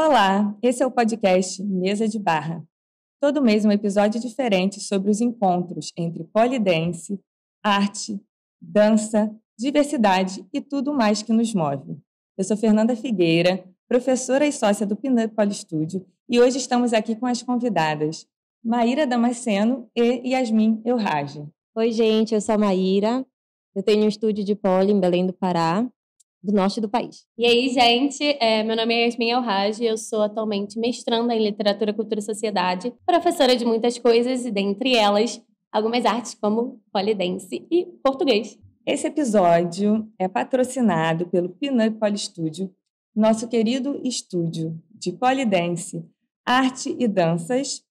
Olá, esse é o podcast Mesa de Barra. Todo mês um episódio diferente sobre os encontros entre polidense, arte, dança, diversidade e tudo mais que nos move. Eu sou Fernanda Figueira, professora e sócia do Pinup Polistúdio, e hoje estamos aqui com as convidadas Maíra Damasceno e Yasmin Elrage. Oi, gente, eu sou a Maíra. Eu tenho um estúdio de poli em Belém do Pará, do norte do país. E aí, gente, meu nome é Yasmin Elrage, eu sou atualmente mestranda em Literatura, Cultura e Sociedade, professora de muitas coisas e, dentre elas, algumas artes como polidense e português. Esse episódio é patrocinado pelo Pinup Polistúdio, nosso querido estúdio de polidense, arte e danças,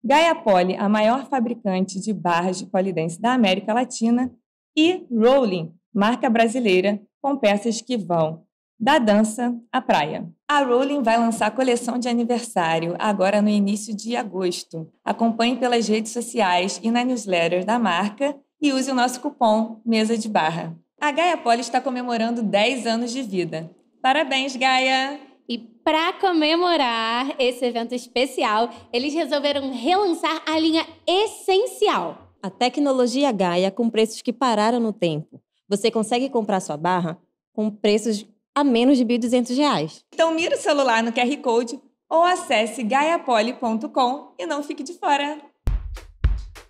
Gaia Poli, a maior fabricante de barras de polidense da América Latina, e Rolling, marca brasileira, com peças que vão da dança à praia. A Rolling vai lançar a coleção de aniversário agora no início de agosto. Acompanhe pelas redes sociais e na newsletter da marca e use o nosso cupom Mesa de Barra. A Gaia Poli está comemorando 10 anos de vida. Parabéns, Gaia! E para comemorar esse evento especial, eles resolveram relançar a linha Essencial. A tecnologia Gaia com preços que pararam no tempo. Você consegue comprar sua barra com preços a menos de R$ 1.200. Então mira o celular no QR Code ou acesse gaiapoli.com e não fique de fora.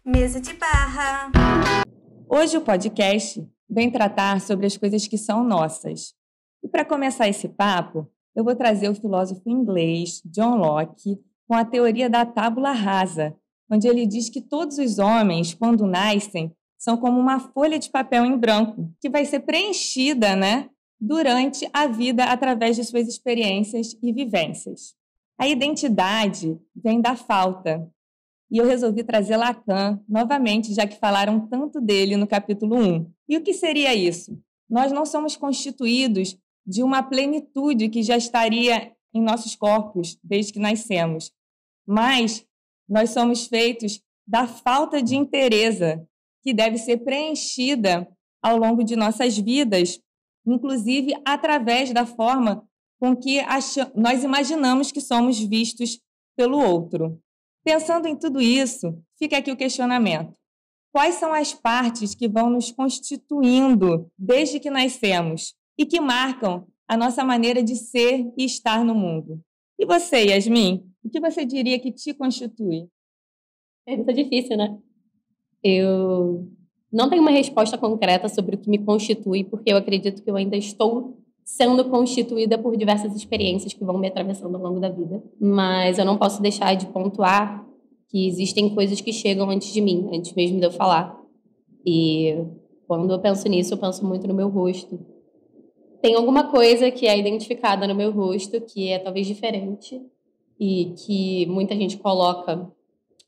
Mesa de Barra. Hoje o podcast vem tratar sobre as coisas que são nossas. E para começar esse papo, eu vou trazer o filósofo inglês John Locke com a teoria da tábula rasa, onde ele diz que todos os homens, quando nascem, são como uma folha de papel em branco, que vai ser preenchida, durante a vida através de suas experiências e vivências. A identidade vem da falta. E eu resolvi trazer Lacan novamente, já que falaram tanto dele no capítulo 1. E o que seria isso? Nós não somos constituídos de uma plenitude que já estaria em nossos corpos desde que nascemos, mas nós somos feitos da falta de inteireza, que deve ser preenchida ao longo de nossas vidas, inclusive através da forma com que nós imaginamos que somos vistos pelo outro. Pensando em tudo isso, fica aqui o questionamento. Quais são as partes que vão nos constituindo desde que nascemos e que marcam a nossa maneira de ser e estar no mundo? E você, Yasmin, o que você diria que te constitui? Pergunta difícil, né? Eu não tenho uma resposta concreta sobre o que me constitui, porque eu acredito que eu ainda estou sendo constituída por diversas experiências que vão me atravessando ao longo da vida. Mas eu não posso deixar de pontuar que existem coisas que chegam antes de mim, antes mesmo de eu falar. E quando eu penso nisso, eu penso muito no meu rosto. Tem alguma coisa que é identificada no meu rosto, que é talvez diferente e que muita gente coloca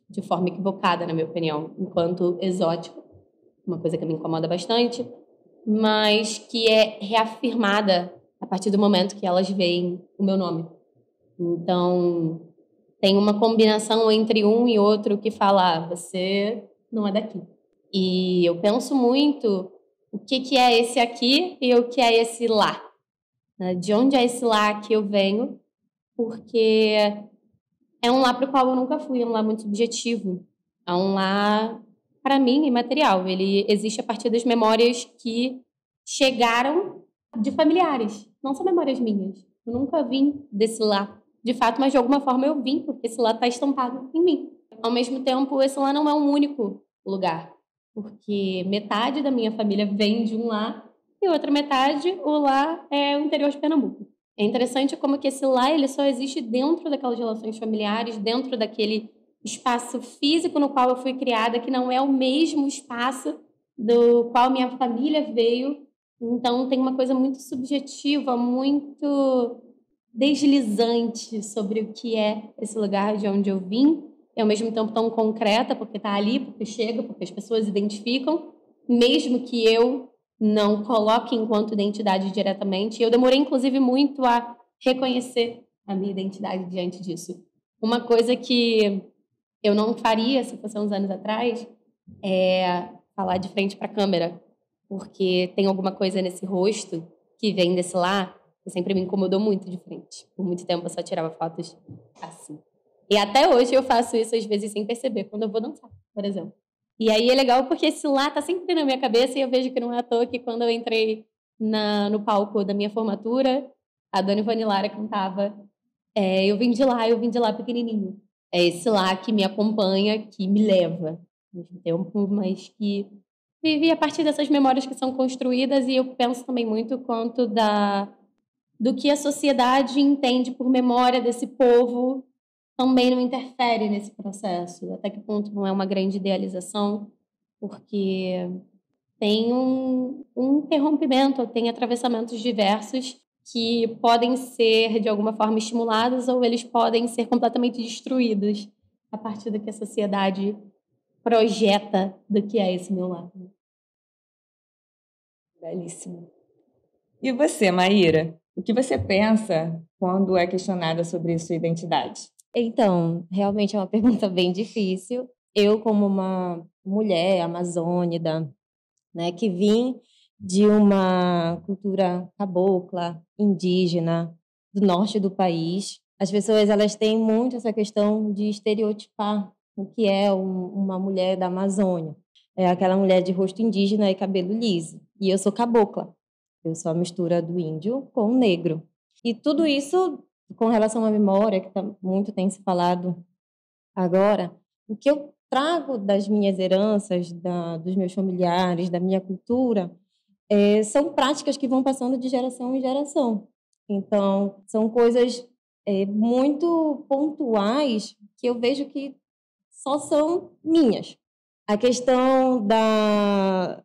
de forma equivocada, na minha opinião, enquanto exótico, uma coisa que me incomoda bastante, mas que é reafirmada a partir do momento que elas veem o meu nome. Então, tem uma combinação entre um e outro que fala, você não é daqui. E eu penso muito o que é esse aqui e o que é esse lá. De onde é esse lá que eu venho, porque é um lá para o qual eu nunca fui, é um lá muito subjetivo. É um lá, para mim, imaterial. Ele existe a partir das memórias que chegaram de familiares. Não são memórias minhas. Eu nunca vim desse lá, de fato, mas de alguma forma eu vim, porque esse lá está estampado em mim. Ao mesmo tempo, esse lá não é um único lugar, porque metade da minha família vem de um lá e outra metade, o lá é o interior de Pernambuco. É interessante como que esse lá ele só existe dentro daquelas relações familiares, dentro daquele espaço físico no qual eu fui criada, que não é o mesmo espaço do qual minha família veio. Então tem uma coisa muito subjetiva, muito deslizante sobre o que é esse lugar de onde eu vim, e ao mesmo tempo tão concreta, porque está ali, porque chega, porque as pessoas identificam, mesmo que eu não coloque enquanto identidade diretamente. E eu demorei, inclusive, muito a reconhecer a minha identidade diante disso. Uma coisa que eu não faria se fosse uns anos atrás é falar de frente para a câmera, porque tem alguma coisa nesse rosto que vem desse lá Sempre me incomodou muito de frente. Por muito tempo eu só tirava fotos assim. E até hoje eu faço isso às vezes sem perceber, quando eu vou dançar, por exemplo. E aí é legal porque esse lá tá sempre na minha cabeça e eu vejo que não é à toa que quando eu entrei no palco da minha formatura, a Dona Ivone Lara cantava eu vim de lá pequenininho. É esse lá que me acompanha, que me leva ao mesmo tempo, mas que vive a partir dessas memórias que são construídas e eu penso também muito quanto do que a sociedade entende por memória desse povo também não interfere nesse processo. Até que ponto não é uma grande idealização, porque tem um interrompimento, tem atravessamentos diversos que podem ser, de alguma forma, estimulados ou eles podem ser completamente destruídos a partir do que a sociedade projeta do que é esse meu lado. Belíssimo. E você, Maíra? O que você pensa quando é questionada sobre sua identidade? Então, realmente é uma pergunta bem difícil. Eu, como uma mulher amazônida, né, que vim de uma cultura cabocla, indígena, do norte do país, as pessoas elas têm muito essa questão de estereotipar o que é uma mulher da Amazônia. É aquela mulher de rosto indígena e cabelo liso. E eu sou cabocla. Eu sou a mistura do índio com o negro. E tudo isso com relação à memória, que muito tem se falado agora, o que eu trago das minhas heranças, dos meus familiares, da minha cultura, são práticas que vão passando de geração em geração. Então, são coisas muito pontuais que eu vejo que só são minhas. A questão da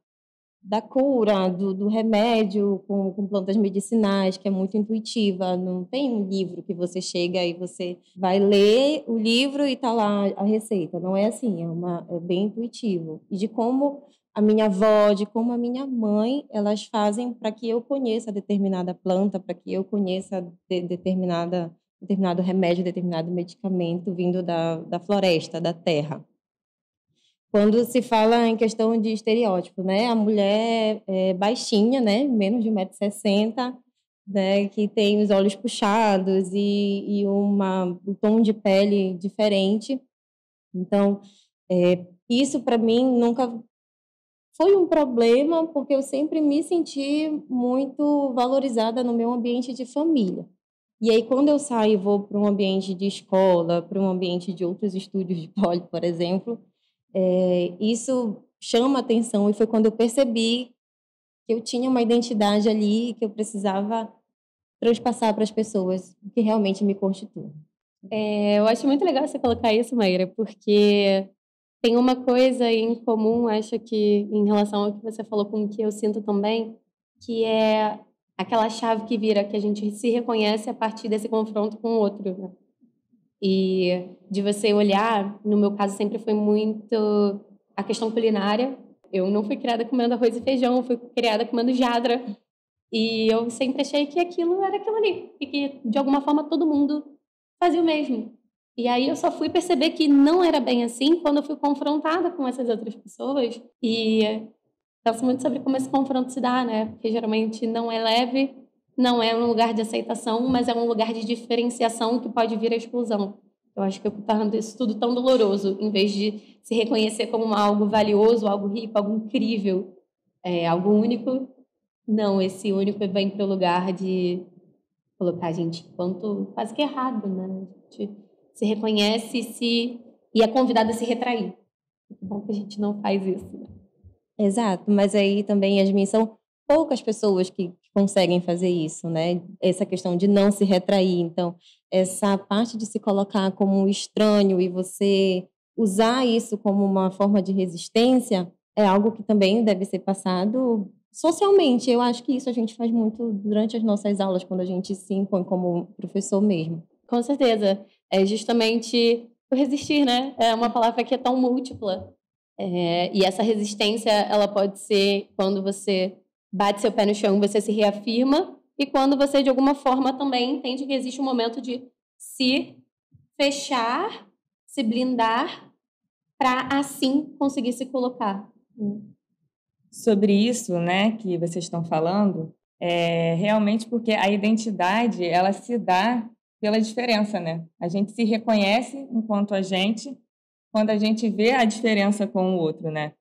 cura, do remédio com plantas medicinais, que é muito intuitiva. Não tem um livro que você chega e você vai ler o livro e está lá a receita. Não é assim, é bem intuitivo. E de como a minha avó, de como a minha mãe, elas fazem para que eu conheça determinada planta, para que eu conheça determinado remédio, determinado medicamento vindo da floresta, da terra. Quando se fala em questão de estereótipo, né? A mulher é baixinha, né? Menos de 1,60 m, né? Que tem os olhos puxados e um tom de pele diferente. Então, isso para mim nunca foi um problema, porque eu sempre me senti muito valorizada no meu ambiente de família. E aí, quando eu saio e vou para um ambiente de escola, para um ambiente de outros estúdios de poli, por exemplo, isso chama atenção e foi quando eu percebi que eu tinha uma identidade ali que eu precisava transpassar para as pessoas o que realmente me constitui. Eu acho muito legal você colocar isso, Maíra, porque tem uma coisa em comum, acho que em relação ao que você falou com o que eu sinto também, que é aquela chave que vira, que a gente se reconhece a partir desse confronto com o outro, né? E de você olhar, no meu caso sempre foi muito a questão culinária. Eu não fui criada comendo arroz e feijão, fui criada comendo jadra. E eu sempre achei que aquilo era aquilo ali. E que, de alguma forma, todo mundo fazia o mesmo. E aí eu só fui perceber que não era bem assim quando eu fui confrontada com essas outras pessoas. E penso muito sobre como esse confronto se dá, né? Porque geralmente não é leve, não é um lugar de aceitação, mas é um lugar de diferenciação que pode vir à exclusão. Eu acho que eu tornando isso tudo tão doloroso, em vez de se reconhecer como algo valioso, algo rico, algo incrível, algo único. Não, esse único vem para o lugar de colocar a gente enquanto quase que errado, né? A gente se reconhece e é convidado a se retrair. Que bom que a gente não faz isso, né? Exato, mas aí também, Yasmin, são poucas pessoas que conseguem fazer isso, né? Essa questão de não se retrair. Então, essa parte de se colocar como um estranho e você usar isso como uma forma de resistência é algo que também deve ser passado socialmente. Eu acho que isso a gente faz muito durante as nossas aulas, quando a gente se impõe como professor mesmo. Com certeza. É justamente o resistir, né? É uma palavra que é tão múltipla. E essa resistência, ela pode ser quando você bate seu pé no chão, você se reafirma, e quando você, de alguma forma, também entende que existe um momento de se fechar, se blindar, para assim conseguir se colocar. Sobre isso, né, que vocês estão falando, Realmente porque a identidade, ela se dá pela diferença, né? A gente se reconhece enquanto a gente quando a gente vê a diferença com o outro, né?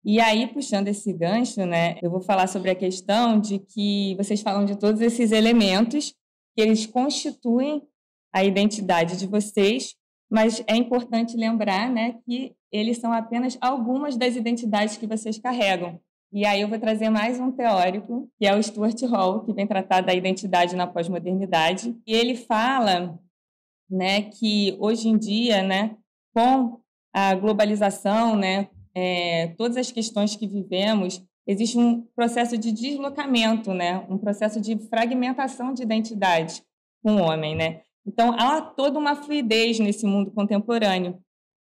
E aí, puxando esse gancho, né, eu vou falar sobre a questão de que vocês falam de todos esses elementos que eles constituem a identidade de vocês, mas é importante lembrar, né, que eles são apenas algumas das identidades que vocês carregam. E aí eu vou trazer mais um teórico, que é o Stuart Hall, que vem tratar da identidade na pós-modernidade. E ele fala, né, que hoje em dia, né, com a globalização, né, todas as questões que vivemos, existe um processo de deslocamento, né, um processo de fragmentação de identidade com o homem, né? Então, há toda uma fluidez nesse mundo contemporâneo.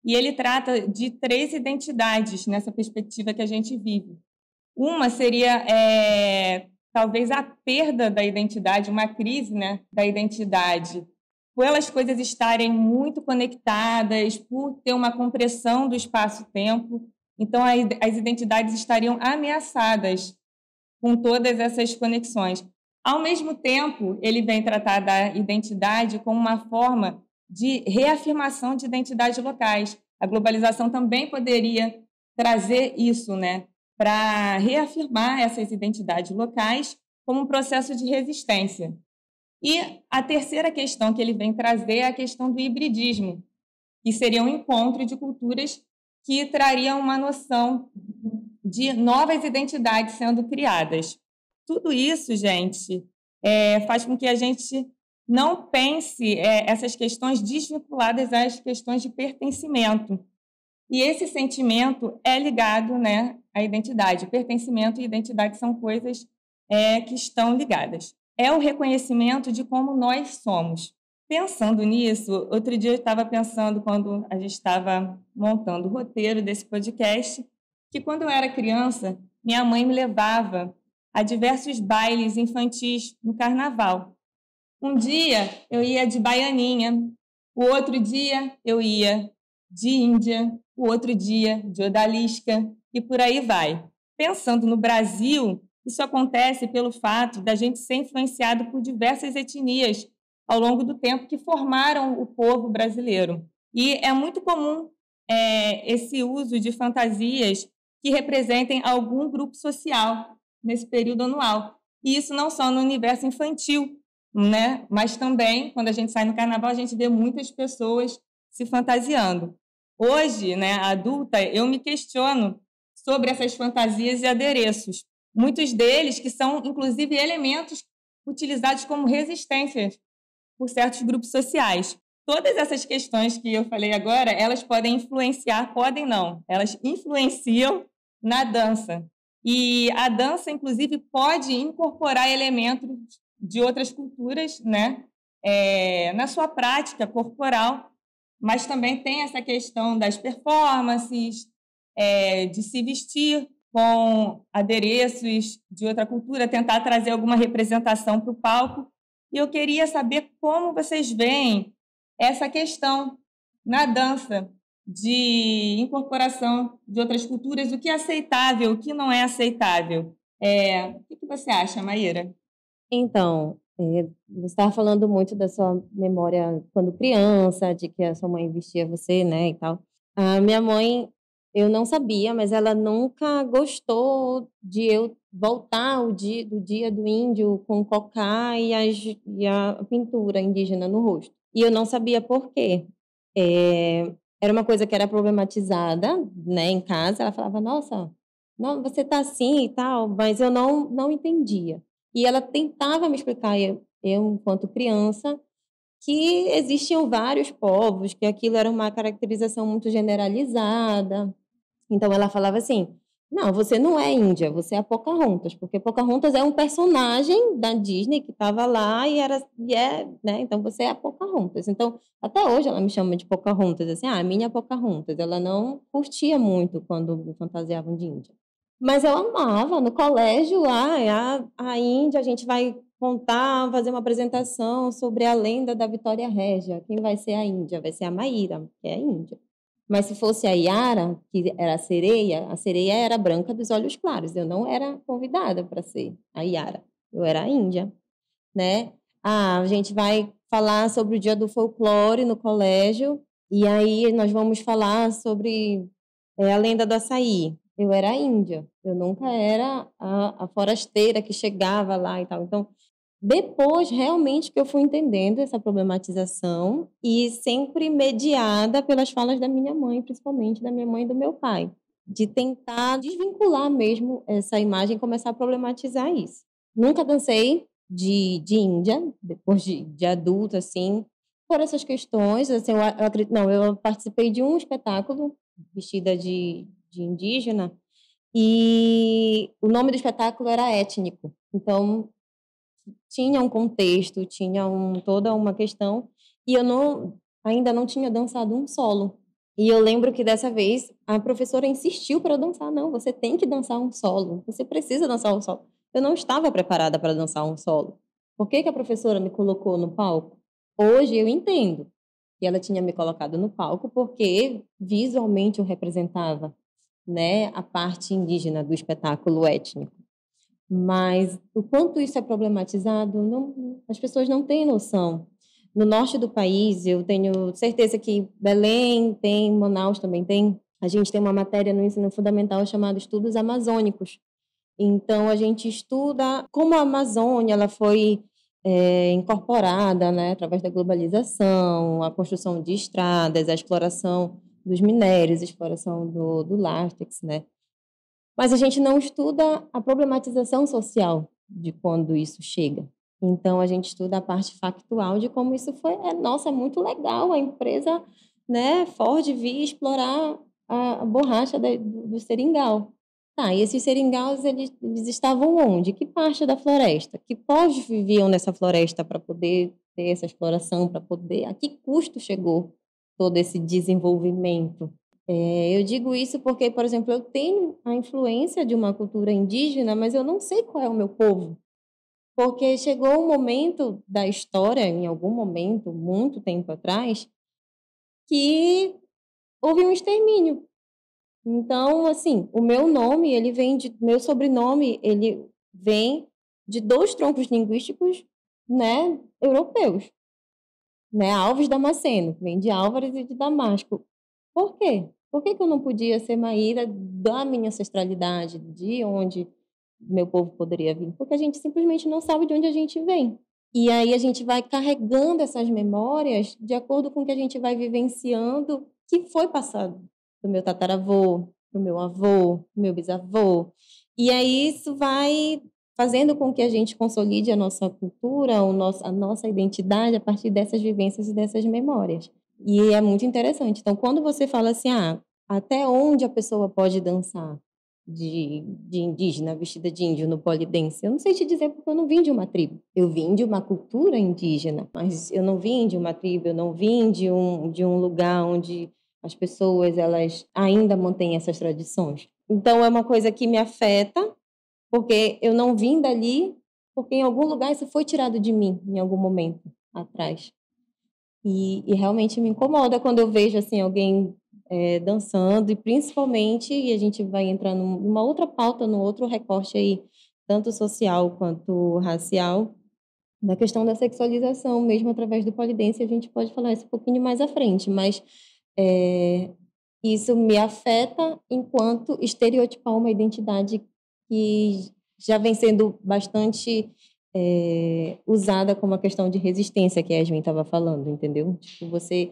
E ele trata de 3 identidades nessa perspectiva que a gente vive. Uma seria, talvez, a perda da identidade, uma crise, né, da identidade, por as coisas estarem muito conectadas, por ter uma compressão do espaço-tempo. Então, as identidades estariam ameaçadas com todas essas conexões. Ao mesmo tempo, ele vem tratar da identidade como uma forma de reafirmação de identidades locais. A globalização também poderia trazer isso, né, para reafirmar essas identidades locais como um processo de resistência. E a terceira questão que ele vem trazer é a questão do hibridismo, que seria um encontro de culturas que traria uma noção de novas identidades sendo criadas. Tudo isso, gente, faz com que a gente não pense essas questões desvinculadas às questões de pertencimento. E esse sentimento é ligado, né, à identidade. Pertencimento e identidade são coisas que estão ligadas. É o reconhecimento de como nós somos. Pensando nisso, outro dia eu estava pensando, quando a gente estava montando o roteiro desse podcast, que quando eu era criança, minha mãe me levava a diversos bailes infantis no carnaval. Um dia eu ia de baianinha, o outro dia eu ia de índia, o outro dia de odalisca e por aí vai. Pensando no Brasil, isso acontece pelo fato da gente ser influenciado por diversas etnias ao longo do tempo que formaram o povo brasileiro. E é muito comum esse uso de fantasias que representem algum grupo social nesse período anual. E isso não só no universo infantil, né? Mas também, quando a gente sai no carnaval, a gente vê muitas pessoas se fantasiando. Hoje, né, adulta, eu me questiono sobre essas fantasias e adereços. Muitos deles que são, inclusive, elementos utilizados como resistências por certos grupos sociais. Todas essas questões que eu falei agora, elas podem influenciar, podem não, elas influenciam na dança. E a dança, inclusive, pode incorporar elementos de outras culturas, né, na sua prática corporal, mas também tem essa questão das performances, de se vestir com adereços de outra cultura, tentar trazer alguma representação para o palco. E eu queria saber como vocês veem essa questão na dança de incorporação de outras culturas, o que é aceitável, o que não é aceitável. O que você acha, Maíra? Então, você estava falando muito da sua memória quando criança, de que a sua mãe vestia você, né, e tal. A minha mãe, eu não sabia, mas ela nunca gostou de eu voltar do dia do índio com o cocá e a pintura indígena no rosto. E eu não sabia por quê. Era uma coisa que era problematizada, né, em casa. Ela falava, nossa, não, você tá assim e tal, mas eu não entendia. E ela tentava me explicar, eu enquanto criança, que existiam vários povos, que aquilo era uma caracterização muito generalizada. Então, ela falava assim, não, você não é índia, você é a Pocahontas, porque Pocahontas é um personagem da Disney que estava lá né? Então, você é a Pocahontas. Então, até hoje ela me chama de Pocahontas, assim, a minha Pocahontas. Ela não curtia muito quando me fantasiavam de índia. Mas eu amava, no colégio, a Índia, a gente vai contar, fazer uma apresentação sobre a lenda da Vitória Régia. Quem vai ser a Índia? Vai ser a Maíra, que é a Índia. Mas se fosse a Yara, que era a sereia era branca dos olhos claros. Eu não era convidada para ser a Yara. eu era índia, né? A gente vai falar sobre o dia do folclore no colégio, e aí nós vamos falar sobre a lenda do açaí. Eu era índia, eu nunca era a forasteira que chegava lá e tal. Então, depois, realmente, que eu fui entendendo essa problematização e sempre mediada pelas falas da minha mãe, principalmente da minha mãe e do meu pai, de tentar desvincular mesmo essa imagem e começar a problematizar isso. Nunca dancei de índia, depois de adulta, assim, por essas questões. Assim, eu participei de um espetáculo vestida de indígena e o nome do espetáculo era étnico. Então, tinha um contexto, tinha toda uma questão, e eu ainda não tinha dançado um solo. E eu lembro que dessa vez a professora insistiu para eu dançar. Não, você tem que dançar um solo, você precisa dançar um solo. Eu não estava preparada para dançar um solo. Por que a professora me colocou no palco? Hoje eu entendo que ela tinha me colocado no palco porque visualmente eu representava, né, a parte indígena do espetáculo étnico. Mas o quanto isso é problematizado, as pessoas não têm noção. No norte do país, eu tenho certeza que Belém tem, Manaus também tem. A gente tem uma matéria no ensino fundamental chamada Estudos Amazônicos. Então, a gente estuda como a Amazônia ela foi incorporada, né, através da globalização, a construção de estradas, a exploração dos minérios, a exploração do látex, né? Mas a gente não estuda a problematização social de quando isso chega. Então, a gente estuda a parte factual de como isso foi. Nossa, é muito legal a empresa, né, Ford vir explorar a borracha do seringal. Tá, e esses seringaus, eles estavam onde? Que parte da floresta? Que povos viviam nessa floresta para poder ter essa exploração, para poder... A que custo chegou todo esse desenvolvimento? Eu digo isso porque, por exemplo, eu tenho a influência de uma cultura indígena, mas eu não sei qual é o meu povo. Porque chegou um momento da história, em algum momento, muito tempo atrás, que houve um extermínio. Então, assim, o meu nome, meu sobrenome, ele vem de 2 troncos linguísticos, né, europeus, né, Alves Damasceno, vem de Álvares e de Damasco. Por quê? Por que eu não podia ser Maíra da minha ancestralidade, de onde meu povo poderia vir? Porque a gente simplesmente não sabe de onde a gente vem. E aí a gente vai carregando essas memórias de acordo com o que a gente vai vivenciando, que foi passado do meu tataravô, do meu avô, do meu bisavô. E aí isso vai fazendo com que a gente consolide a nossa cultura, a nossa identidade a partir dessas vivências e dessas memórias. E é muito interessante. Então, quando você fala assim, até onde a pessoa pode dançar de indígena, vestida de índio no polidense, eu não sei te dizer porque eu não vim de uma tribo. Eu vim de uma cultura indígena, mas eu não vim de uma tribo, eu não vim de um lugar onde as pessoas elas ainda mantêm essas tradições. Então, é uma coisa que me afeta, porque eu não vim dali, porque em algum lugar isso foi tirado de mim, em algum momento atrás. E realmente me incomoda quando eu vejo assim, alguém dançando, e principalmente, e a gente vai entrar numa outra pauta, num outro recorte aí, tanto social quanto racial, na questão da sexualização, mesmo através do polidense, a gente pode falar isso um pouquinho mais à frente, mas isso me afeta enquanto estereotipar uma identidade que já vem sendo bastante usada como a questão de resistência que a Yasmin estava falando, entendeu? Tipo, você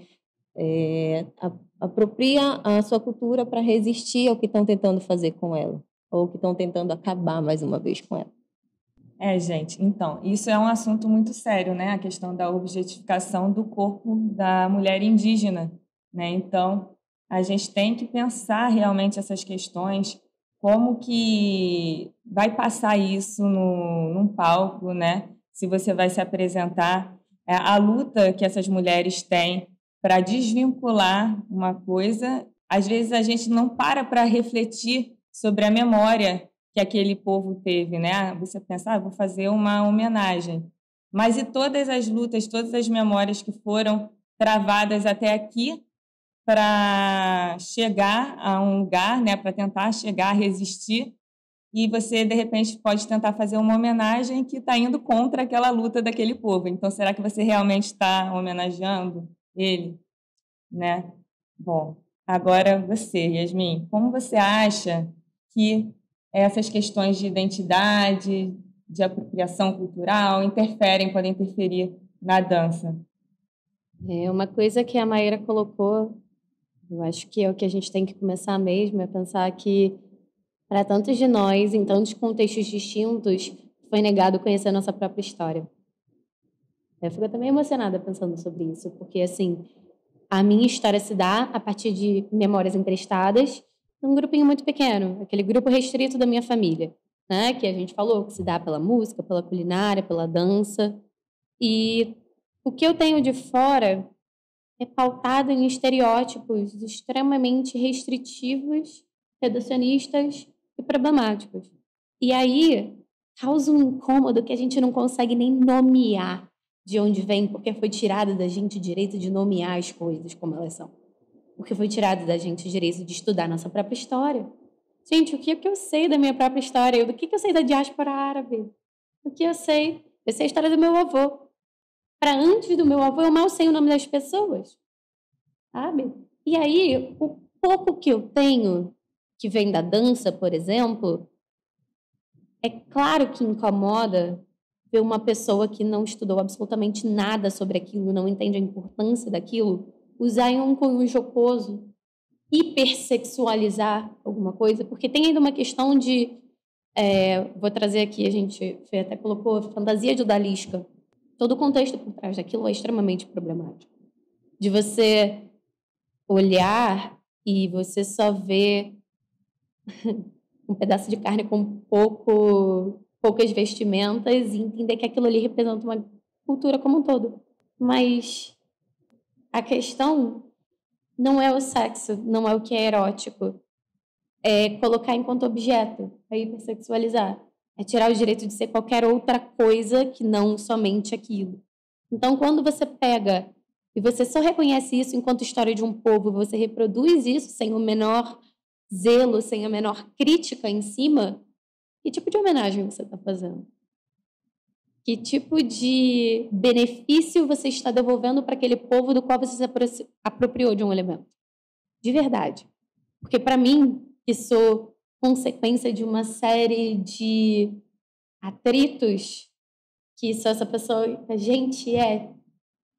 apropria a sua cultura para resistir ao que estão tentando fazer com ela, ou que estão tentando acabar mais uma vez com ela. Gente, então, isso é um assunto muito sério, né? A questão da objetificação do corpo da mulher indígena, né? Então, a gente tem que pensar realmente essas questões, como que vai passar isso num palco, né? Se você vai se apresentar, a luta que essas mulheres têm para desvincular uma coisa, às vezes a gente não para refletir sobre a memória que aquele povo teve, né? Você pensa, vou fazer uma homenagem. Mas e todas as lutas, todas as memórias que foram travadas até aqui para chegar a um lugar, né? Para tentar chegar a resistir e você, de repente, pode tentar fazer uma homenagem que está indo contra aquela luta daquele povo. Então, será que você realmente está homenageando ele? Né? Bom, agora você, Yasmin, como você acha que essas questões de identidade, de apropriação cultural, podem interferir na dança? Uma coisa que a Maíra colocou, eu acho que é o que a gente tem que começar mesmo, é pensar que para tantos de nós, em tantos contextos distintos, foi negado conhecer a nossa própria história. Eu fico também emocionada pensando sobre isso, porque, assim, a minha história se dá a partir de memórias emprestadas num grupinho muito pequeno, aquele grupo restrito da minha família, né? Que a gente falou que se dá pela música, pela culinária, pela dança. E o que eu tenho de fora é pautado em estereótipos extremamente restritivos, reducionistas e problemáticos. E aí causa um incômodo que a gente não consegue nem nomear de onde vem, porque foi tirado da gente o direito de nomear as coisas como elas são. Porque foi tirado da gente o direito de estudar nossa própria história. Gente, o que é que eu sei da minha própria história? Do que eu sei da diáspora árabe? O que eu sei? Eu sei a história do meu avô. Para antes do meu avô, eu mal sei o nome das pessoas. Sabe? E aí, o pouco que eu tenho, que vem da dança, por exemplo, é claro que incomoda ver uma pessoa que não estudou absolutamente nada sobre aquilo, não entende a importância daquilo, usar em um cunho jocoso, hipersexualizar alguma coisa, porque tem ainda uma questão de, vou trazer aqui, a gente até colocou fantasia de odalisca. Todo o contexto por trás daquilo é extremamente problemático. De você olhar e você só ver um pedaço de carne com poucas vestimentas e entender que aquilo ali representa uma cultura como um todo. Mas a questão não é o sexo, não é o que é erótico. É colocar enquanto objeto, é hipersexualizar. É tirar o direito de ser qualquer outra coisa que não somente aquilo. Então, quando você pega e você só reconhece isso enquanto história de um povo, você reproduz isso sem o menor zelo, sem a menor crítica em cima, que tipo de homenagem você está fazendo? Que tipo de benefício você está devolvendo para aquele povo do qual você se apropriou de um elemento? De verdade. Porque para mim, que sou consequência de uma série de atritos que só essa pessoa, a gente é,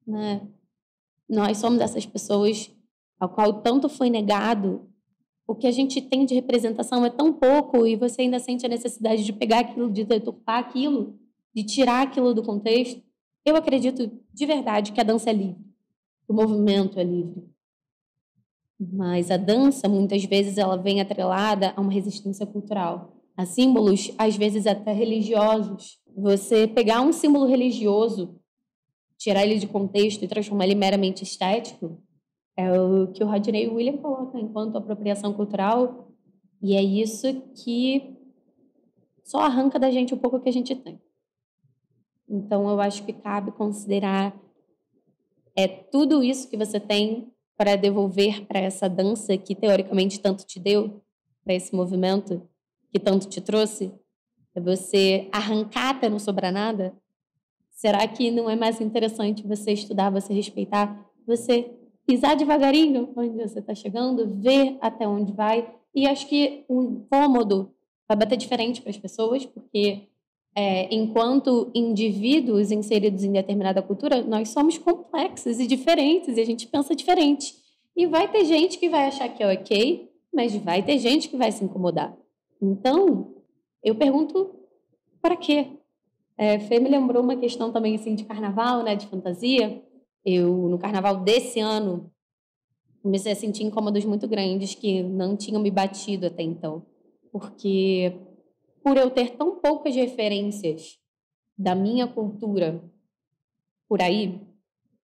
né? Nós somos essas pessoas ao qual tanto foi negado. O que a gente tem de representação é tão pouco e você ainda sente a necessidade de pegar aquilo, de deturpar aquilo, de tirar aquilo do contexto. Eu acredito de verdade que a dança é livre, o movimento é livre. Mas a dança, muitas vezes, ela vem atrelada a uma resistência cultural, a símbolos, às vezes até religiosos. Você pegar um símbolo religioso, tirar ele de contexto e transformar ele meramente estético, é o que o Rodney Williams coloca enquanto apropriação cultural, e é isso que só arranca da gente um pouco que a gente tem. Então, eu acho que cabe considerar tudo isso que você tem para devolver para essa dança que, teoricamente, tanto te deu, para esse movimento que tanto te trouxe, é você arrancar até não sobrar nada. Será que não é mais interessante você estudar, você respeitar, você pisar devagarinho onde você está chegando, ver até onde vai? E acho que o incômodo vai bater diferente para as pessoas, porque enquanto indivíduos inseridos em determinada cultura, nós somos complexos e diferentes, e a gente pensa diferente. E vai ter gente que vai achar que é ok, mas vai ter gente que vai se incomodar. Então, eu pergunto, para quê? Fê me lembrou uma questão também assim, de carnaval, né, de fantasia. Eu, no carnaval desse ano, comecei a sentir incômodos muito grandes que não tinham me batido até então. Porque por eu ter tão poucas referências da minha cultura por aí,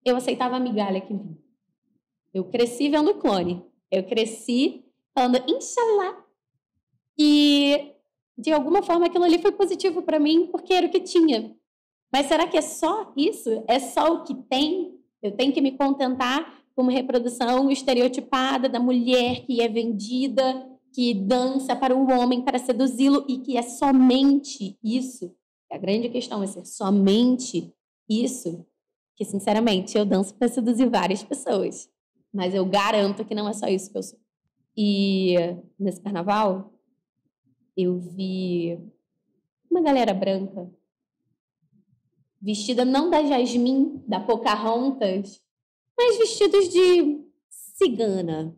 eu aceitava a migalha que vinha. Eu cresci vendo Clone. Eu cresci falando, Inshallah. E, de alguma forma, aquilo ali foi positivo para mim, porque era o que tinha. Mas será que é só isso? É só o que tem? Eu tenho que me contentar com uma reprodução estereotipada da mulher que é vendida que dança para o homem, para seduzi-lo, e que é somente isso. A grande questão é ser somente isso. Que, sinceramente, eu danço para seduzir várias pessoas. Mas eu garanto que não é só isso que eu sou. E nesse carnaval, eu vi uma galera branca vestida não da Jasmine, da Pocahontas, mas vestidos de cigana,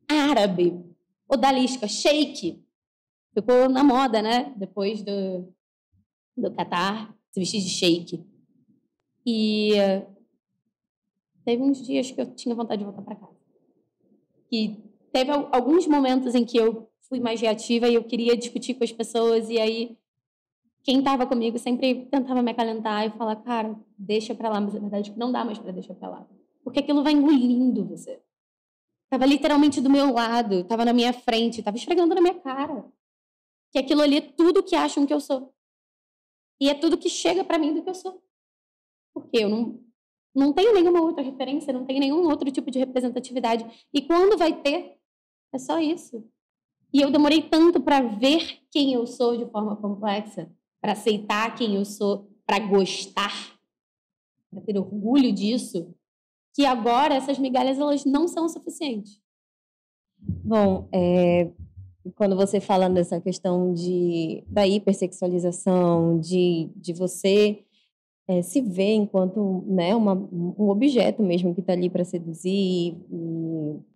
árabe, odalisca, sheik. Ficou na moda, né? Depois do Catar, se vestir de sheik. E teve uns dias que eu tinha vontade de voltar para casa. E teve alguns momentos em que eu fui mais reativa e eu queria discutir com as pessoas, e aí quem estava comigo sempre tentava me acalentar e falar, cara, deixa pra lá, mas a verdade é que não dá mais pra deixar pra lá. Porque aquilo vai engolindo você. Tava literalmente do meu lado, tava na minha frente, tava esfregando na minha cara. Que aquilo ali é tudo que acham que eu sou. E é tudo que chega pra mim do que eu sou. Porque eu não tenho nenhuma outra referência, não tenho nenhum outro tipo de representatividade. E quando vai ter, é só isso. E eu demorei tanto pra ver quem eu sou de forma complexa, para aceitar quem eu sou, para gostar, para ter orgulho disso, que agora essas migalhas elas não são suficientes. Bom, quando você fala dessa questão da hipersexualização, de você se ver enquanto, né, um objeto mesmo que está ali para seduzir,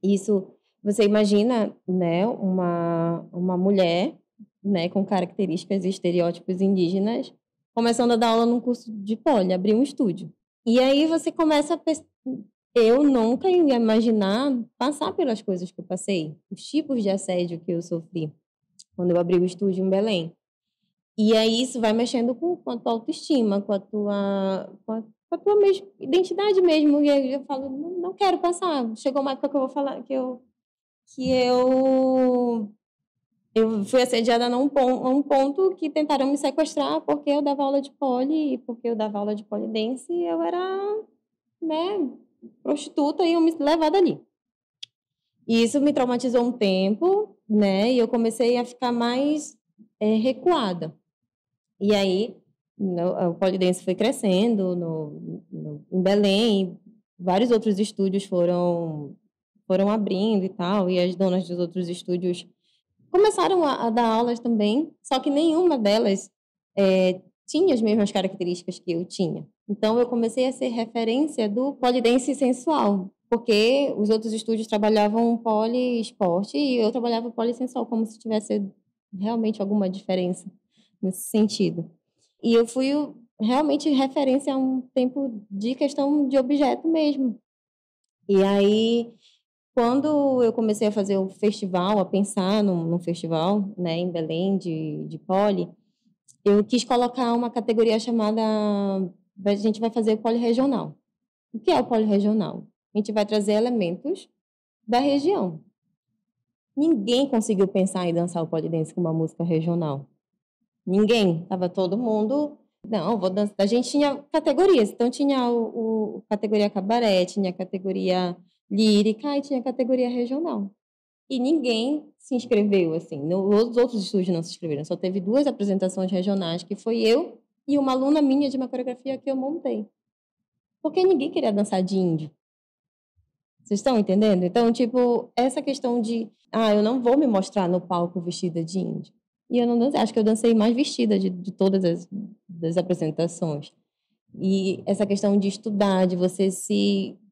e isso, você imagina, né, uma mulher, né, com características e estereótipos indígenas, começando a dar aula num curso de poli, abrir um estúdio. E aí você começa a eu nunca ia imaginar passar pelas coisas que eu passei, os tipos de assédio que eu sofri quando eu abri o estúdio em Belém. E aí isso vai mexendo com a tua autoestima, com a tua mesmo, identidade mesmo. E aí eu falo, não quero passar. Chegou uma época que eu vou falar que eu fui assediada a um ponto que tentaram me sequestrar porque eu dava aula de poli, e porque eu dava aula de polidense, eu era, né, prostituta e iam me levar dali. E isso me traumatizou um tempo, né, e eu comecei a ficar mais recuada. E aí, o polidense foi crescendo em Belém, vários outros estúdios foram abrindo e tal, e as donas dos outros estúdios começaram a dar aulas também, só que nenhuma delas tinha as mesmas características que eu tinha. Então, eu comecei a ser referência do polidense sensual, porque os outros estúdios trabalhavam poliesporte e eu trabalhava polissensual, como se tivesse realmente alguma diferença nesse sentido. E eu fui realmente referência a um tempo de questão de objeto mesmo. E aí, quando eu comecei a fazer o festival, a pensar num festival, né, em Belém, de poli, eu quis colocar uma categoria chamada... A gente vai fazer o poliregional. O que é o poliregional? A gente vai trazer elementos da região. Ninguém conseguiu pensar em dançar o polidense com uma música regional. Ninguém. Estava todo mundo... Não, vou dançar. A gente tinha categorias. Então, tinha a categoria cabaré, tinha a categoria lírica e tinha a categoria regional. E ninguém se inscreveu, assim. Os outros estúdios não se inscreveram. Só teve 2 apresentações regionais, que foi eu e uma aluna minha de uma coreografia que eu montei. Porque ninguém queria dançar de índio. Vocês estão entendendo? Então, tipo, essa questão de... eu não vou me mostrar no palco vestida de índio. E eu não dancei. Acho que eu dancei mais vestida de todas as apresentações. E essa questão de estudar, de você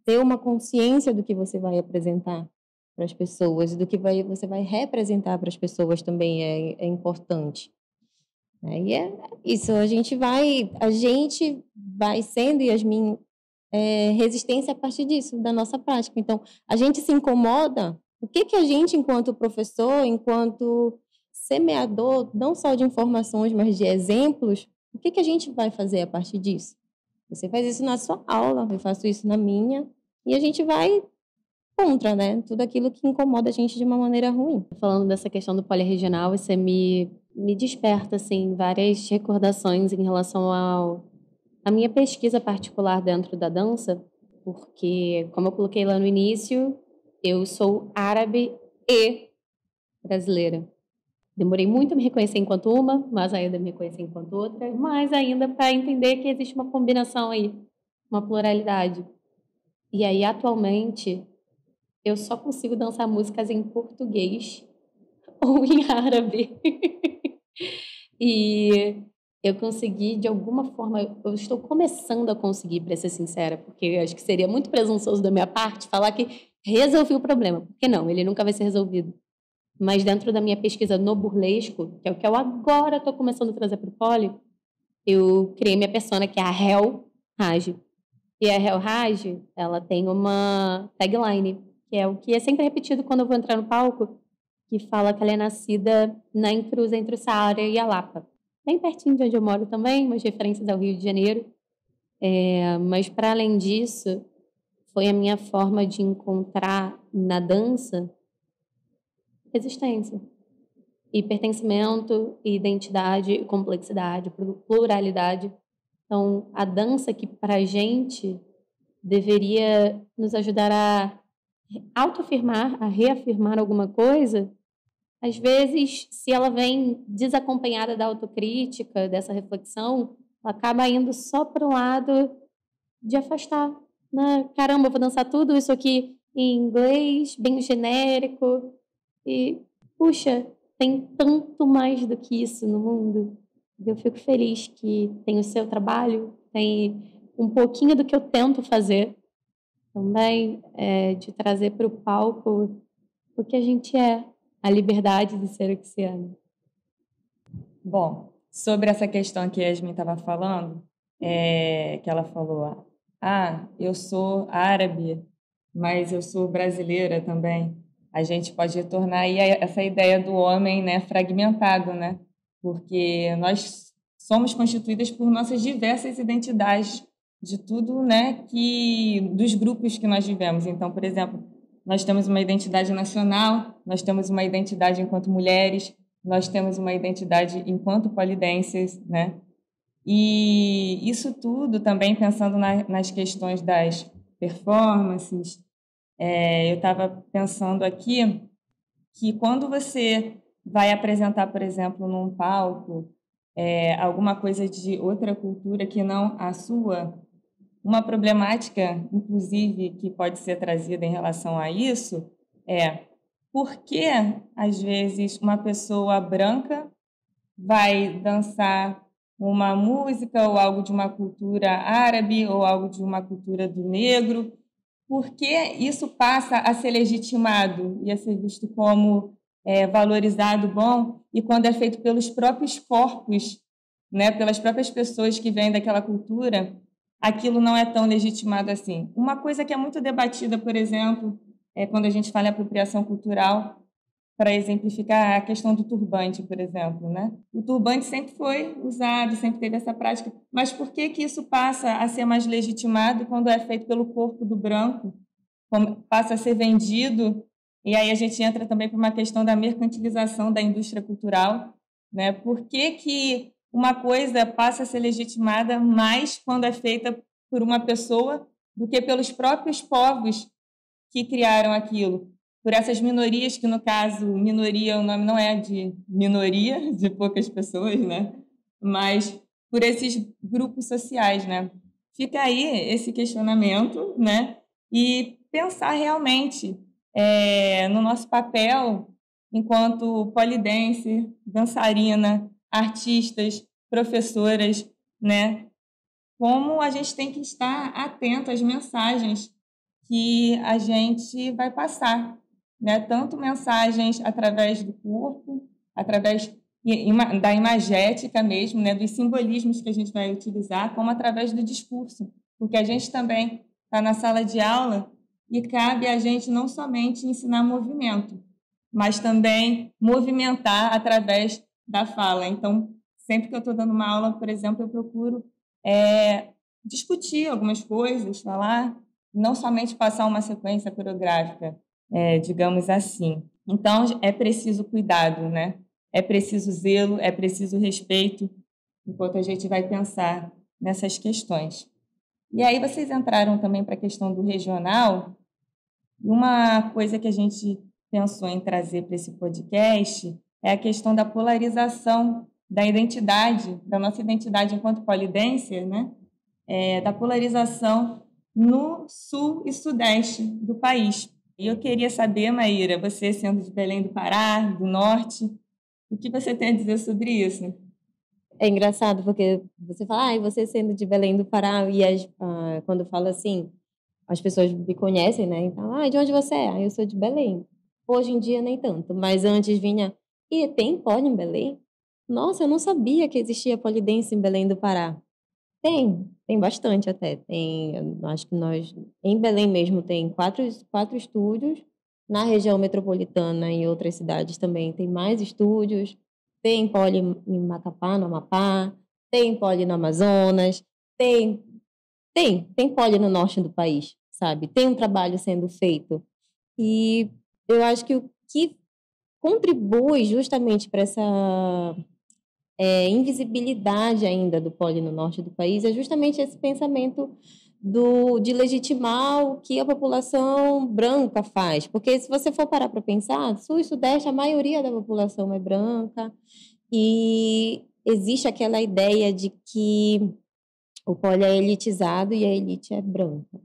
ter uma consciência do que você vai apresentar para as pessoas, do que você vai representar para as pessoas também é importante. E é isso, a gente vai sendo, Yasmin, resistência a partir disso, da nossa prática. Então, a gente se incomoda, o que a gente, enquanto professor, enquanto semeador, não só de informações, mas de exemplos, o que a gente vai fazer a partir disso? Você faz isso na sua aula, eu faço isso na minha, e a gente vai contra, né? Tudo aquilo que incomoda a gente de uma maneira ruim. Falando dessa questão do poliregional, você me desperta, assim, várias recordações em relação à minha pesquisa particular dentro da dança, porque, como eu coloquei lá no início, eu sou árabe e brasileira. Demorei muito a me reconhecer enquanto uma, mais ainda me reconhecer enquanto outra, mais ainda para entender que existe uma combinação aí, uma pluralidade. E aí, atualmente, eu só consigo dançar músicas em português ou em árabe. E eu consegui, de alguma forma, eu estou começando a conseguir, para ser sincera, porque eu acho que seria muito presunçoso da minha parte falar que resolvi o problema, porque não, ele nunca vai ser resolvido. Mas dentro da minha pesquisa no burlesco, que é o que eu agora estou começando a trazer para o poli, eu criei minha persona, que é a Hel Raj. E a Hel Raj, ela tem uma tagline, que é o que é sempre repetido quando eu vou entrar no palco, que fala que ela é nascida na encruz entre o Saara e a Lapa. Bem pertinho de onde eu moro também, umas referências ao Rio de Janeiro. Mas, para além disso, foi a minha forma de encontrar na dança resistência. E pertencimento, e identidade, e complexidade, pluralidade. Então, a dança que, para a gente, deveria nos ajudar a autoafirmar, a reafirmar alguma coisa, às vezes, se ela vem desacompanhada da autocrítica, dessa reflexão, ela acaba indo só para o lado de afastar. Né? Caramba, eu vou dançar tudo isso aqui em inglês, bem genérico. E, puxa, tem tanto mais do que isso no mundo. Eu fico feliz que tem o seu trabalho, tem um pouquinho do que eu tento fazer também, de trazer para o palco o que a gente é, a liberdade de ser o que se é. Bom, sobre essa questão que a Yasmin estava falando, que ela falou, eu sou árabe, mas eu sou brasileira também. A gente pode retornar aí a essa ideia do homem, né, fragmentado, né? Porque nós somos constituídas por nossas diversas identidades de tudo, né, dos grupos que nós vivemos. Então, por exemplo, nós temos uma identidade nacional, nós temos uma identidade enquanto mulheres, nós temos uma identidade enquanto polidenses, né? E isso tudo também pensando nas questões das performances. Eu estava pensando aqui que quando você vai apresentar, por exemplo, num palco, alguma coisa de outra cultura que não a sua, uma problemática, inclusive, que pode ser trazida em relação a isso por que, às vezes, uma pessoa branca vai dançar uma música ou algo de uma cultura árabe ou algo de uma cultura do negro? Por que isso passa a ser legitimado e a ser visto como valorizado, bom, e quando é feito pelos próprios corpos, né, pelas próprias pessoas que vêm daquela cultura, aquilo não é tão legitimado assim? Uma coisa que é muito debatida, por exemplo, quando a gente fala em apropriação cultural, para exemplificar a questão do turbante, por exemplo, né? O turbante sempre foi usado, sempre teve essa prática, mas por que isso passa a ser mais legitimado quando é feito pelo corpo do branco, passa a ser vendido, e aí a gente entra também para uma questão da mercantilização da indústria cultural, né? Por que uma coisa passa a ser legitimada mais quando é feita por uma pessoa do que pelos próprios povos que criaram aquilo? Por essas minorias, que no caso, minoria, o nome não é de minoria, de poucas pessoas, né? Mas por esses grupos sociais, né? Fica aí esse questionamento, né? E pensar realmente no nosso papel enquanto polidense, dançarina, artistas, professoras, né? Como a gente tem que estar atento às mensagens que a gente vai passar, né? Tanto mensagens através do corpo, através da imagética mesmo, né? Dos simbolismos que a gente vai utilizar, como através do discurso, porque a gente também está na sala de aula e cabe a gente não somente ensinar movimento, mas também movimentar através da fala. Então, sempre que eu estou dando uma aula, por exemplo, eu procuro discutir algumas coisas, falar, não somente passar uma sequência coreográfica, digamos assim. Então, é preciso cuidado, né? É preciso zelo, é preciso respeito, enquanto a gente vai pensar nessas questões. E aí vocês entraram também para a questão do regional. Uma coisa que a gente pensou em trazer para esse podcast é a questão da polarização da identidade, da nossa identidade enquanto polidense, né? Da polarização no sul e sudeste do país. E eu queria saber, Maíra, você sendo de Belém do Pará, do norte, o que você tem a dizer sobre isso? É engraçado, porque você fala, você sendo de Belém do Pará, e quando fala assim, as pessoas me conhecem, né? Então, de onde você é? Eu sou de Belém. Hoje em dia, nem tanto, mas antes vinha, e tem poli em Belém? Nossa, eu não sabia que existia polidense em Belém do Pará. Tem bastante até. Acho que em Belém mesmo, tem quatro estúdios. Na região metropolitana, em outras cidades também, tem mais estúdios. Tem poli em Macapá, no Amapá. Tem poli no Amazonas. Tem poli no norte do país, sabe? Tem um trabalho sendo feito. E eu acho que o que contribui justamente para essa invisibilidade ainda do poli no norte do país é justamente esse pensamento de legitimar o que a população branca faz. Porque se você for parar para pensar, sul e sudeste, a maioria da população é branca e existe aquela ideia de que o poli é elitizado e a elite é branca,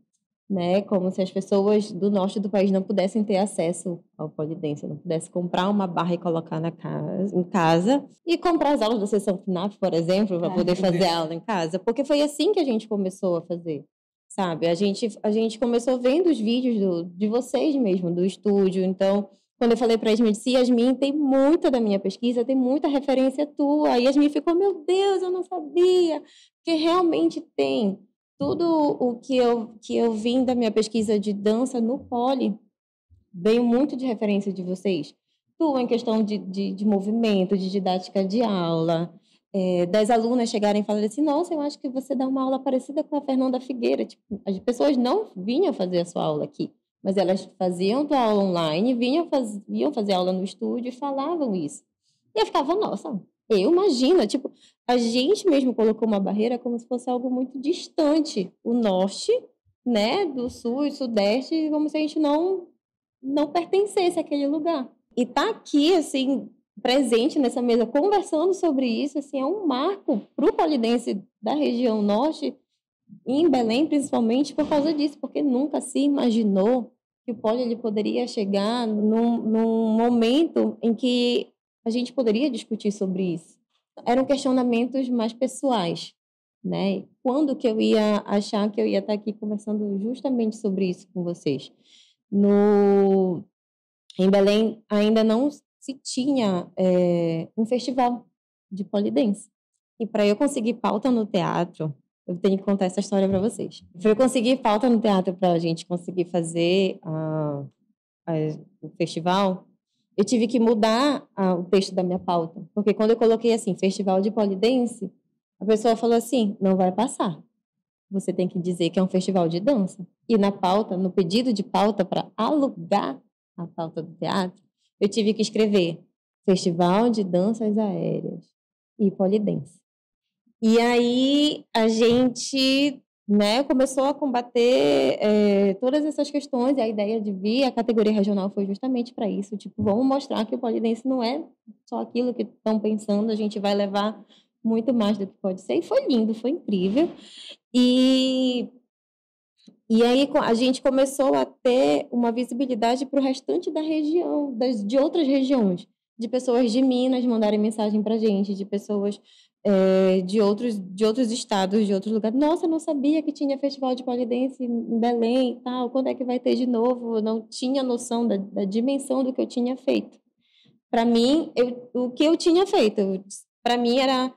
né? Como se as pessoas do norte do país não pudessem ter acesso ao polidense, não pudessem comprar uma barra e colocar em casa e comprar as aulas da sessão FNAF, por exemplo, para poder fazer aula em casa, porque foi assim que a gente começou a fazer, sabe? A gente começou vendo os vídeos de vocês mesmo, do estúdio. Então, quando eu falei para a Yasmin, tem muita da minha pesquisa, tem muita referência tua. Aí a Yasmin ficou, meu Deus, eu não sabia, porque realmente tem. Tudo o que eu vim da minha pesquisa de dança no poli veio muito de referência de vocês. Tudo em questão de movimento, de didática de aula, das alunas chegarem e falarem assim, nossa, eu acho que você dá uma aula parecida com a Fernanda Figueira. Tipo, as pessoas não vinham fazer a sua aula aqui, mas elas faziam a aula online, vinham fazer aula no estúdio e falavam isso. E eu ficava, nossa, eu imagino, tipo, a gente mesmo colocou uma barreira como se fosse algo muito distante. O norte, né, do sul e sudeste, como se a gente não pertencesse àquele lugar. E tá aqui, assim, presente nessa mesa, conversando sobre isso, assim, é um marco para o polidense da região norte, em Belém, principalmente, por causa disso, porque nunca se imaginou que o poli ele poderia chegar num momento em que a gente poderia discutir sobre isso. Eram questionamentos mais pessoais, né? Quando que eu ia achar que eu ia estar aqui conversando justamente sobre isso com vocês? Em Belém ainda não se tinha um festival de polidense. E para eu conseguir pauta no teatro, eu tenho que contar essa história para vocês. Para eu conseguir pauta no teatro para a gente conseguir fazer o festival, eu tive que mudar o texto da minha pauta. Porque quando eu coloquei assim, festival de polidense, a pessoa falou assim, não vai passar. Você tem que dizer que é um festival de dança. E na pauta, no pedido de pauta para alugar a pauta do teatro, eu tive que escrever Festival de Danças Aéreas e Polidense. E aí a gente, né, começou a combater todas essas questões, e a ideia de vir a categoria regional foi justamente para isso. Tipo, vamos mostrar que o polidense não é só aquilo que estão pensando, a gente vai levar muito mais do que pode ser. E foi lindo, foi incrível. E aí a gente começou a ter uma visibilidade para o restante da região, de outras regiões, de pessoas de Minas mandarem mensagem para a gente, de pessoas de outros estados, de outros lugares. Nossa, eu não sabia que tinha festival de polidense em Belém e tal, quando é que vai ter de novo? Eu não tinha noção da dimensão do que eu tinha feito. Para mim, o que eu tinha feito, para mim era,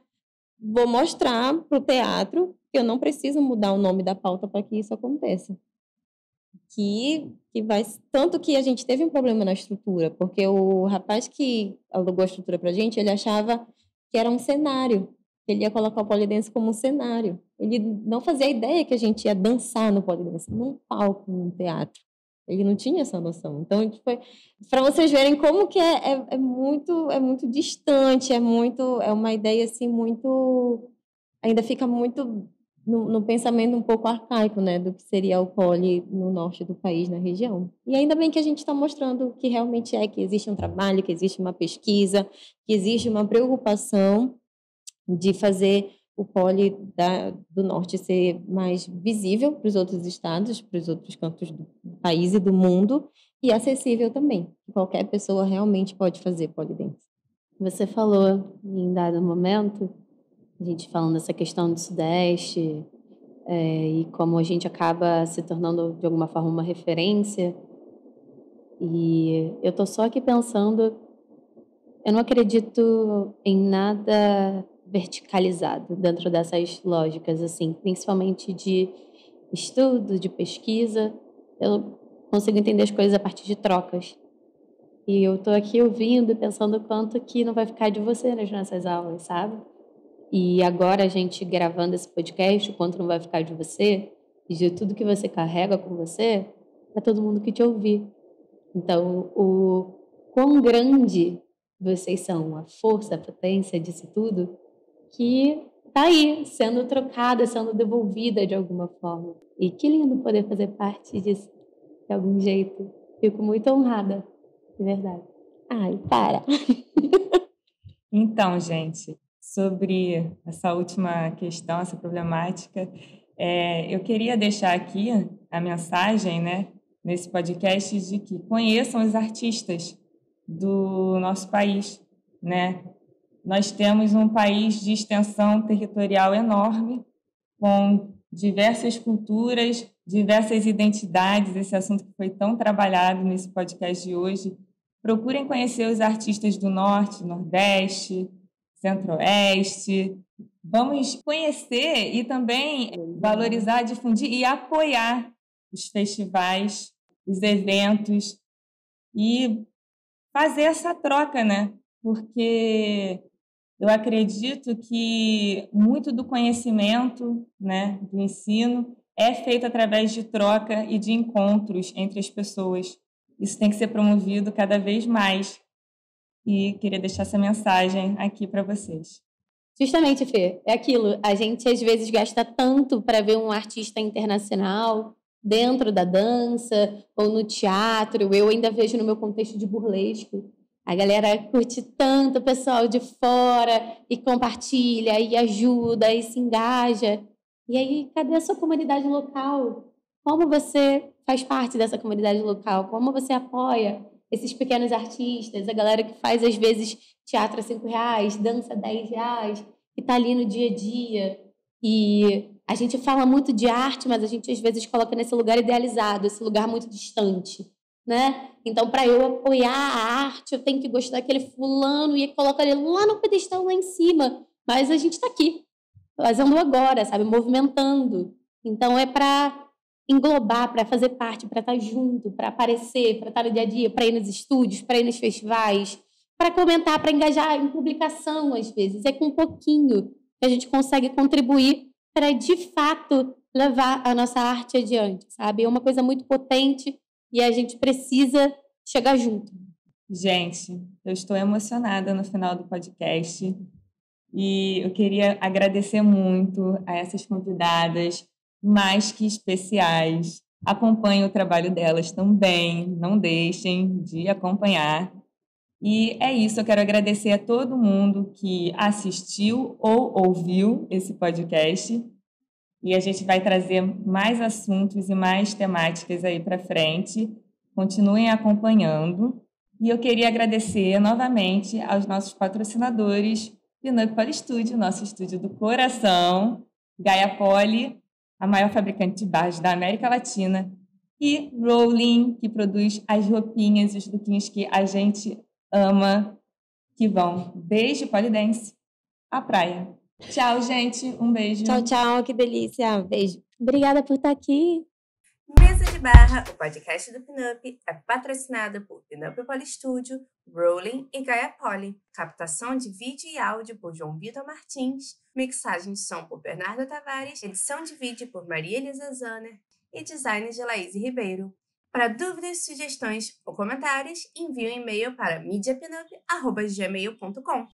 vou mostrar para o teatro que eu não preciso mudar o nome da pauta para que isso aconteça. Tanto que a gente teve um problema na estrutura, porque o rapaz que alugou a estrutura para a gente, ele achava que era um cenário, ele ia colocar o polidense como um cenário. Ele não fazia ideia que a gente ia dançar no polidense, num palco, num teatro. Ele não tinha essa noção. Então, para vocês verem como que é muito distante, é uma ideia assim muito, ainda fica muito no pensamento um pouco arcaico, né, do que seria o poli no norte do país, na região. E ainda bem que a gente está mostrando que realmente que existe um trabalho, que existe uma pesquisa, que existe uma preocupação de fazer o poli do norte ser mais visível para os outros estados, para os outros cantos do país e do mundo, e acessível também. Qualquer pessoa realmente pode fazer polidense. Você falou em dado momento, a gente falando dessa questão do Sudeste, e como a gente acaba se tornando, de alguma forma, uma referência. E eu estou só aqui pensando, eu não acredito em nada verticalizado dentro dessas lógicas, assim, principalmente de estudo, de pesquisa. Eu consigo entender as coisas a partir de trocas. E eu estou aqui ouvindo e pensando o quanto que não vai ficar de você nas nossas aulas, sabe? E agora a gente gravando esse podcast, o quanto não vai ficar de você e de tudo que você carrega com você, para todo mundo que te ouvir. Então, o quão grande vocês são, a força, a potência disso tudo, que está aí, sendo trocada, sendo devolvida de alguma forma. E que lindo poder fazer parte disso, de algum jeito. Fico muito honrada, de verdade. Ai, para! Então, gente, sobre essa última questão, essa problemática, eu queria deixar aqui a mensagem, né, nesse podcast, de que conheçam os artistas do nosso país, né? Nós temos um país de extensão territorial enorme, com diversas culturas, diversas identidades, esse assunto que foi tão trabalhado nesse podcast de hoje. Procurem conhecer os artistas do Norte, Nordeste, Centro-Oeste. Vamos conhecer e também valorizar, difundir e apoiar os festivais, os eventos e fazer essa troca, né? Porque eu acredito que muito do conhecimento, né, do ensino, é feito através de troca e de encontros entre as pessoas. Isso tem que ser promovido cada vez mais. E queria deixar essa mensagem aqui para vocês. Justamente, Fê, é aquilo. A gente às vezes gasta tanto para ver um artista internacional dentro da dança ou no teatro. Eu ainda vejo no meu contexto de burlesco. A galera curte tanto o pessoal de fora e compartilha e ajuda e se engaja. E aí, cadê a sua comunidade local? Como você faz parte dessa comunidade local? Como você apoia esses pequenos artistas, a galera que faz, às vezes, teatro a R$5, dança a R$10, que está ali no dia a dia. E a gente fala muito de arte, mas a gente, às vezes, coloca nesse lugar idealizado, esse lugar muito distante, né? Então, para eu apoiar a arte, eu tenho que gostar daquele fulano e colocar ele lá no pedestal, lá em cima. Mas a gente está aqui, fazendo agora, sabe? Movimentando. Então, é para englobar, para fazer parte, para estar junto, para aparecer, para estar no dia a dia, para ir nos estúdios, para ir nos festivais, para comentar, para engajar em publicação, às vezes. É com um pouquinho que a gente consegue contribuir para, de fato, levar a nossa arte adiante, sabe? É uma coisa muito potente e a gente precisa chegar junto. Gente, eu estou emocionada no final do podcast e eu queria agradecer muito a essas convidadas mais que especiais. Acompanhem o trabalho delas também, não deixem de acompanhar. E é isso, eu quero agradecer a todo mundo que assistiu ou ouviu esse podcast. E a gente vai trazer mais assuntos e mais temáticas aí para frente. Continuem acompanhando. E eu queria agradecer novamente aos nossos patrocinadores, Pinup Poly Studio, nosso estúdio do coração, Gaia Poly, a maior fabricante de barras da América Latina, e Rolling, que produz as roupinhas e os lookinhos que a gente ama, que vão desde polidense à praia. Tchau, gente. Um beijo. Tchau, tchau. Que delícia. Beijo. Obrigada por estar aqui. Mesa de Barra, o podcast do Pinup, é patrocinado por Pinup Poly Studio, Rolling e Gaia Poly. Captação de vídeo e áudio por João Vitor Martins. Mixagem de som por Bernardo Tavares. Edição de vídeo por Maria Elisa Zanner. E design de Laís Ribeiro. Para dúvidas, sugestões ou comentários, envie um e-mail para mediapinup@gmail.com.